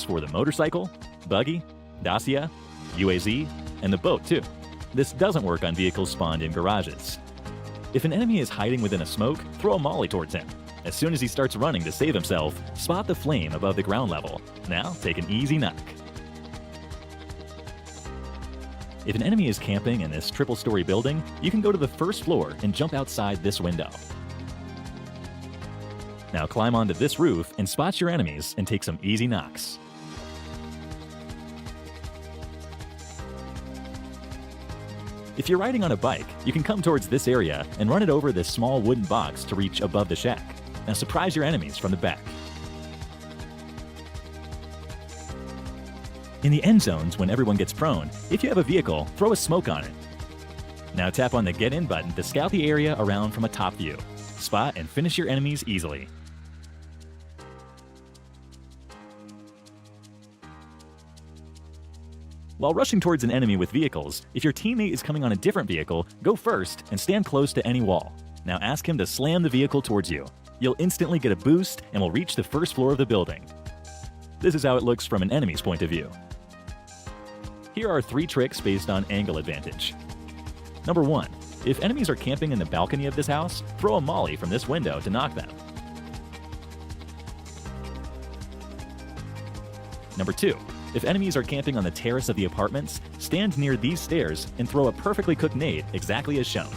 for the motorcycle, buggy, Dacia, UAZ, and the boat too. This doesn't work on vehicles spawned in garages. If an enemy is hiding within a smoke, throw a molly towards him. As soon as he starts running to save himself, spot the flame above the ground level. Now take an easy knock. If an enemy is camping in this triple-story building, you can go to the first floor and jump outside this window. Now climb onto this roof and spot your enemies and take some easy knocks. If you're riding on a bike, you can come towards this area and run it over this small wooden box to reach above the shack. Now surprise your enemies from the back. In the end zones, when everyone gets prone, if you have a vehicle, throw a smoke on it. Now tap on the Get In button to scout the area around from a top view. Spot and finish your enemies easily. While rushing towards an enemy with vehicles, if your teammate is coming on a different vehicle, go first and stand close to any wall. Now ask him to slam the vehicle towards you. You'll instantly get a boost and will reach the first floor of the building. This is how it looks from an enemy's point of view. Here are 3 tricks based on angle advantage. Number 1. If enemies are camping in the balcony of this house, throw a molly from this window to knock them. Number 2. If enemies are camping on the terrace of the apartments, stand near these stairs and throw a perfectly cooked nade exactly as shown.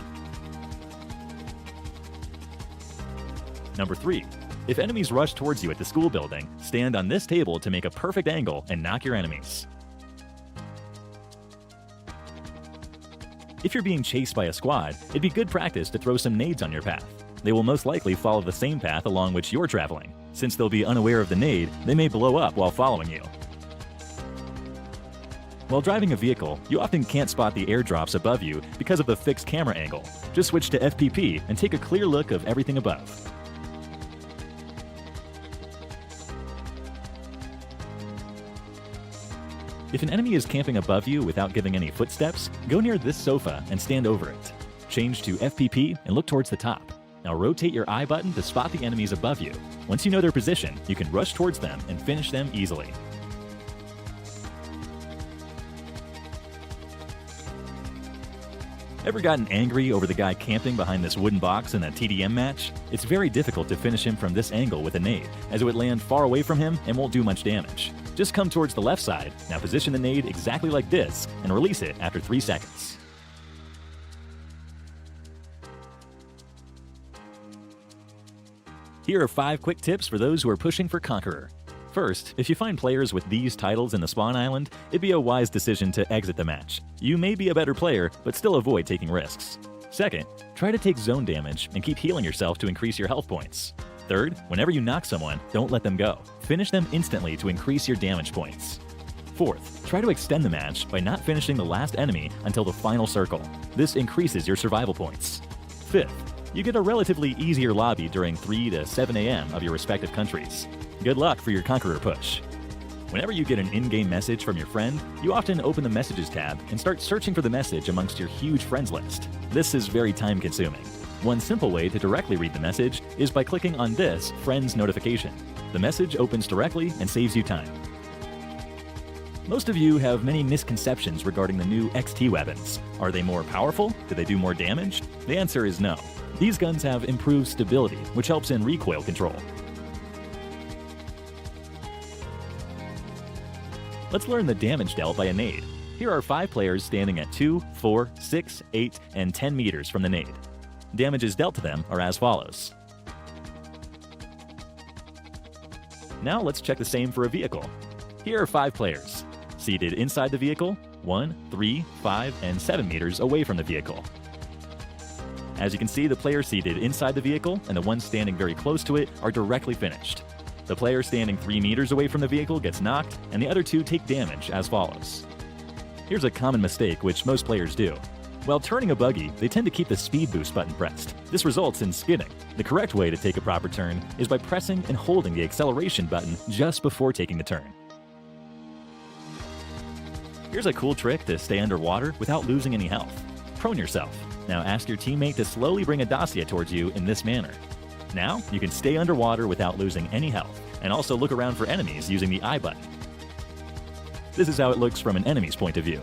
Number 3. If enemies rush towards you at the school building, stand on this table to make a perfect angle and knock your enemies. If you're being chased by a squad, it'd be good practice to throw some nades on your path. They will most likely follow the same path along which you're traveling. Since they'll be unaware of the nade, they may blow up while following you. While driving a vehicle, you often can't spot the airdrops above you because of the fixed camera angle. Just switch to FPP and take a clear look of everything above. If an enemy is camping above you without giving any footsteps, go near this sofa and stand over it. Change to FPP and look towards the top. Now rotate your I button to spot the enemies above you. Once you know their position, you can rush towards them and finish them easily. Ever gotten angry over the guy camping behind this wooden box in a TDM match? It's very difficult to finish him from this angle with a nade, as it would land far away from him and won't do much damage. Just come towards the left side, now position the nade exactly like this, and release it after 3 seconds. Here are 5 quick tips for those who are pushing for Conqueror. First, if you find players with these titles in the spawn island, it'd be a wise decision to exit the match. You may be a better player, but still avoid taking risks. Second, try to take zone damage and keep healing yourself to increase your health points. Third, whenever you knock someone, don't let them go. Finish them instantly to increase your damage points. Fourth, try to extend the match by not finishing the last enemy until the final circle. This increases your survival points. Fifth, you get a relatively easier lobby during 3 to 7 a.m. of your respective countries. Good luck for your Conqueror push. Whenever you get an in-game message from your friend, you often open the Messages tab and start searching for the message amongst your huge friends list. This is very time-consuming. One simple way to directly read the message is by clicking on this Friends notification. The message opens directly and saves you time. Most of you have many misconceptions regarding the new XT weapons. Are they more powerful? Do they do more damage? The answer is no. These guns have improved stability, which helps in recoil control. Let's learn the damage dealt by a nade. Here are 5 players standing at 2, 4, 6, 8, and 10 meters from the nade. Damages dealt to them are as follows. Now let's check the same for a vehicle. Here are 5 players, seated inside the vehicle, 1, 3, 5, and 7 meters away from the vehicle. As you can see, the player seated inside the vehicle and the one standing very close to it are directly finished. The player standing 3 meters away from the vehicle gets knocked, and the other 2 take damage as follows. Here's a common mistake which most players do. While turning a buggy, they tend to keep the speed boost button pressed. This results in skidding. The correct way to take a proper turn is by pressing and holding the acceleration button just before taking the turn. Here's a cool trick to stay underwater without losing any health. Prone yourself. Now ask your teammate to slowly bring a Dacia towards you in this manner. Now, you can stay underwater without losing any health, and also look around for enemies using the I button. This is how it looks from an enemy's point of view.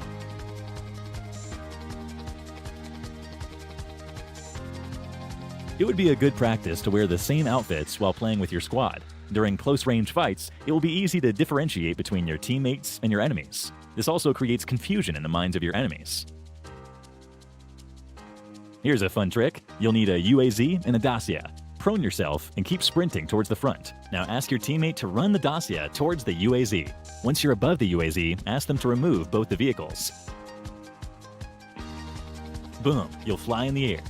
It would be a good practice to wear the same outfits while playing with your squad. During close-range fights, it will be easy to differentiate between your teammates and your enemies. This also creates confusion in the minds of your enemies. Here's a fun trick. You'll need a UAZ and a Dacia. Prone yourself and keep sprinting towards the front. Now ask your teammate to run the Dacia towards the UAZ. Once you're above the UAZ, ask them to remove both the vehicles. Boom, you'll fly in the air.